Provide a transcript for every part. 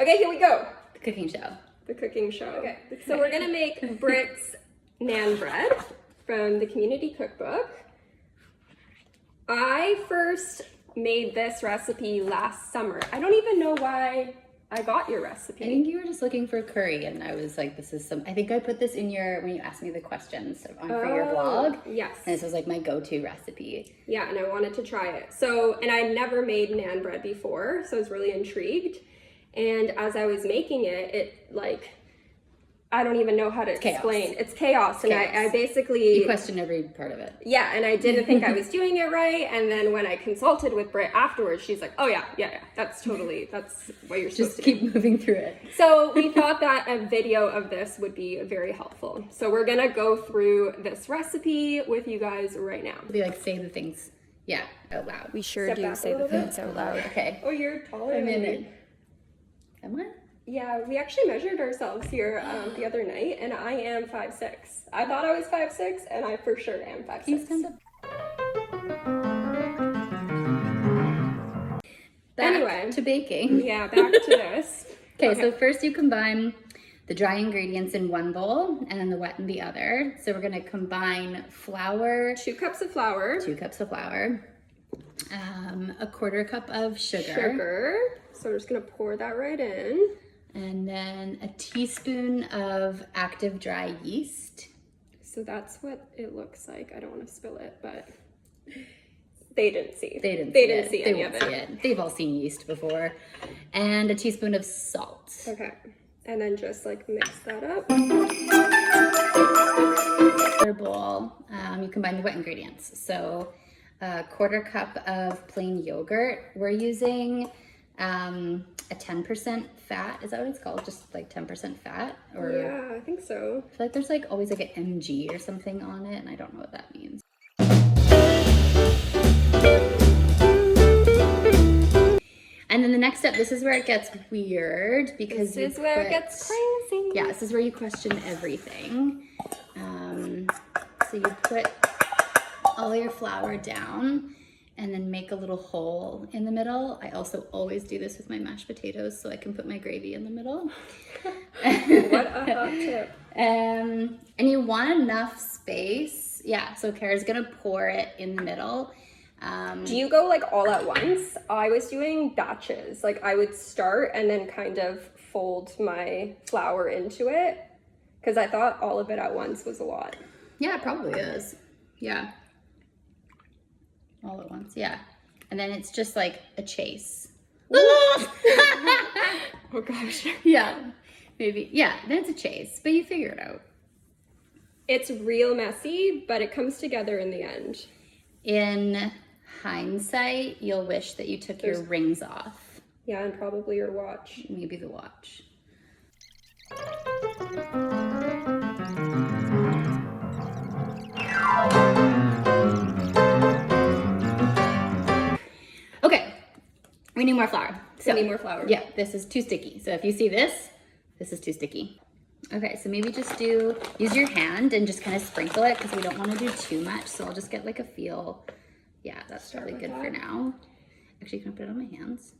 Okay, here we go. The cooking show. The cooking show. Okay, so we're gonna make Britt's naan bread from the Community Cookbook. I first made this recipe last summer. I don't even know why I got your recipe. I think you were just looking for curry, and I was like, this is some, I think I put this in your, when you asked me the questions for your blog. Yes. And this was like my go-to recipe. Yeah, and I wanted to try it. So, and I never made naan bread before, so I was really intrigued. And as I was making it, it like, I don't even know how to explain. It's chaos. And I basically... You questioned every part of it. Yeah, and I didn't think I was doing it right. And then when I consulted with Britt afterwards, she's like, oh yeah, that's what you're supposed to do. Just keep moving through it. So we thought that a video of this would be very helpful. So we're gonna go through this recipe with you guys right now. Be like, say the things, out loud. We sure do say the things out loud. Okay. Oh, you're taller than me. Am I? Yeah, we actually measured ourselves here the other night, and I am 5'6". I thought I was 5'6", and I for sure am 5'6". Anyway, to baking. Yeah, back to this. Okay, so first you combine the dry ingredients in one bowl, and then the wet in the other. So we're gonna combine flour. 2 cups of flour. 2 cups of flour. A 1/4 cup of sugar. So we're just gonna pour that right in. And then a teaspoon of active dry yeast. So that's what it looks like. I don't want to spill it, but they didn't see. They didn't see any of it. They've all seen yeast before. And a teaspoon of salt. Okay. And then just like mix that up. In a bowl, you combine the wet ingredients. So a 1/4 cup of plain yogurt. We're using a 10% fat. Is that what it's called? Just like 10% fat? Or yeah, I think so. I feel like there's like always like an MG or something on it, and I don't know what that means. And then the next step, this is where it gets weird because this is where it gets crazy. Yeah, this is where you question everything. So you put all your flour down and then make a little hole in the middle. I also always do this with my mashed potatoes so I can put my gravy in the middle. What a hot tip. And you want enough space. Yeah, so Kare's gonna pour it in the middle. Do you go like all at once? I was doing batches. Like I would start and then kind of fold my flour into it because I thought all of it at once was a lot. Yeah, it probably is. Yeah. All at once, yeah. And then it's just like a chase. Oh gosh. Yeah, maybe. Yeah, then it's a chase, but you figure it out. It's real messy, but it comes together in the end. In hindsight, you'll wish that you took your rings off. Yeah, and probably your watch. Maybe the watch. Okay, we need more flour. So we need more flour. Yeah, this is too sticky. So if you see this, this is too sticky. Okay, so maybe just use your hand and just kind of sprinkle it because we don't want to do too much. So I'll just get like a feel. Yeah, that's probably good for now. Actually, can I put it on my hands?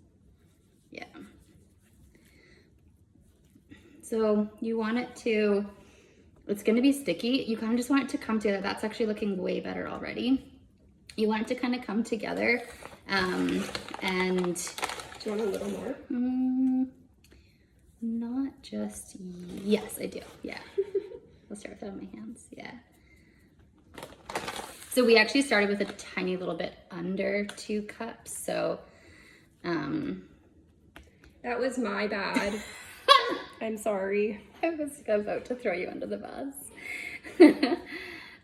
Yeah. So you want it to, it's going to be sticky. You kind of just want it to come together. That's actually looking way better already. You want it to kind of come together. And do you want a little more? Not just, yes, I do. Yeah. I'll start with that on my hands. Yeah. So we actually started with a tiny little bit under 2 cups. So, that was my bad. I'm sorry. I was about to throw you under the bus.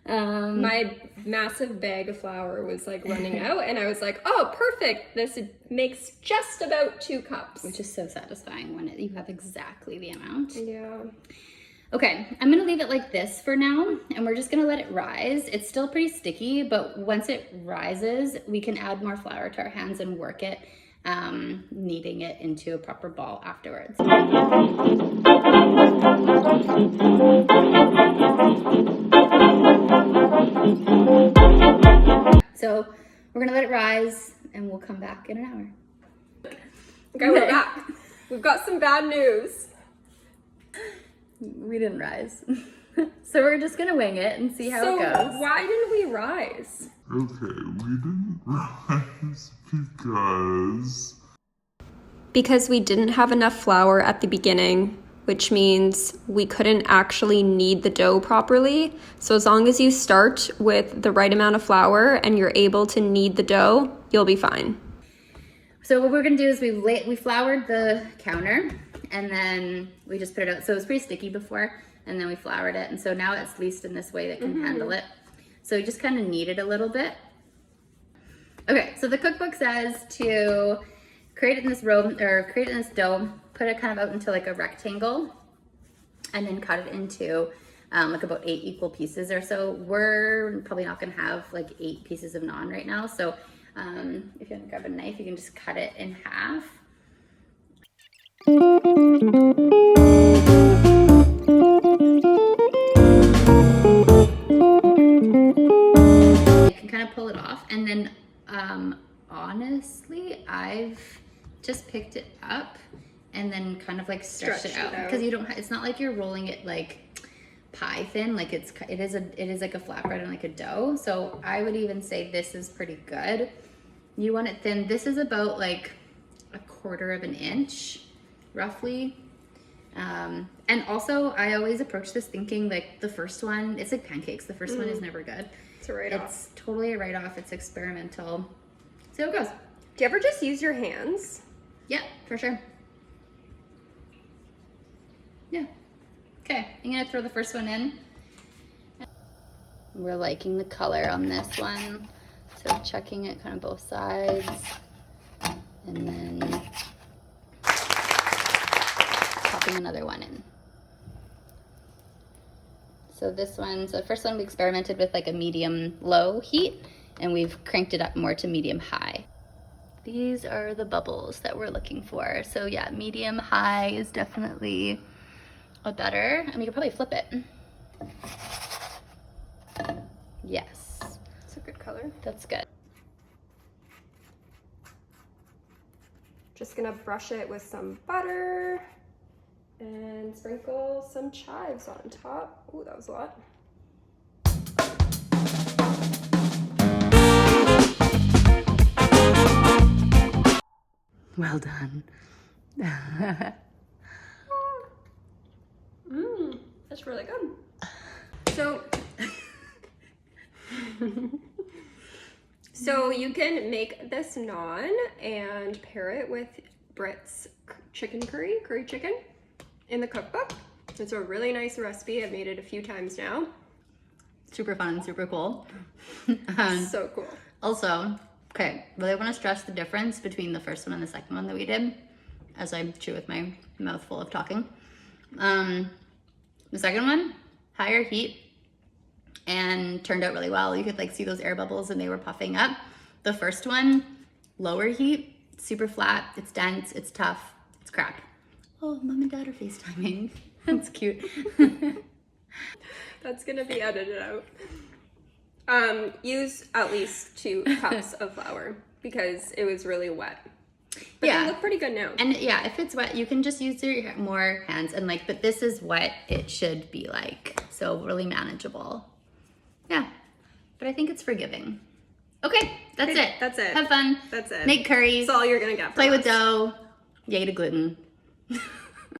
My massive bag of flour was like running out and I was like, oh, perfect. This makes just about 2 cups. Which is so satisfying when you have exactly the amount. Yeah. Okay, I'm gonna leave it like this for now and we're just gonna let it rise. It's still pretty sticky, but once it rises, we can add more flour to our hands and work it, kneading it into a proper ball afterwards. So we're gonna let it rise and we'll come back in an hour. Okay, we're back. We've got some bad news. We didn't rise. So we're just gonna wing it and see how it goes. Why didn't we rise? Okay, we didn't rise Because we didn't have enough flour at the beginning, which means we couldn't actually knead the dough properly. So as long as you start with the right amount of flour and you're able to knead the dough, you'll be fine. So what we're gonna do is we floured the counter and then we just put it out. So it was pretty sticky before, and then we floured it. And so now it's laced in this way that can handle it. So we just kind of knead it a little bit. Okay, so the cookbook says to create it in this dough, put it kind of out into like a rectangle, and then cut it into like about 8 equal pieces or so. We're probably not gonna have like 8 pieces of naan right now. So if you want to grab a knife, you can just cut it in half. You can kind of pull it off, and then honestly, I've just picked it up and then kind of like stretched it out because you don't. It's not like you're rolling it like pie thin. Like it is like a flatbread and like a dough. So I would even say this is pretty good. You want it thin. This is about like 1/4 of an inch, roughly. And also, I always approach this thinking like the first one, it's like pancakes. The first one is never good. It's a write-off. It's totally a write-off. It's experimental. See how it goes. Do you ever just use your hands? Yeah, for sure. Yeah. Okay, I'm gonna throw the first one in. We're liking the color on this one. So checking it kind of both sides. And then popping another one in. So this one, so the first one we experimented with like a medium-low heat, and we've cranked it up more to medium-high. These are the bubbles that we're looking for. So yeah, medium-high is definitely a better, and we could probably flip it. Yes. It's a good color. That's good. Just gonna brush it with some butter and sprinkle some chives on top. Ooh, that was a lot. Well done. That's really good. So, so you can make this naan and pair it with Britt's chicken curry chicken in the cookbook. It's a really nice recipe. I've made it a few times now. Super fun, super cool. So cool. Also, okay, really want to stress the difference between the first one and the second one that we did, as I chew with my mouth full of talking. The second one, higher heat, and turned out really well. You could like see those air bubbles and they were puffing up. The first one, lower heat, super flat, it's dense, it's tough, it's crap. Oh, mom and dad are FaceTiming. That's cute. That's gonna be edited out. Use at least 2 cups of flour because it was really wet. But Yeah. they look pretty good now. And yeah, if it's wet, you can just use your more hands and like, but this is what it should be like. So really manageable. Yeah, but I think it's forgiving. Okay, that's it. That's it. Have fun. That's it. Make curries. That's all you're gonna get. Play with dough. Yay to gluten.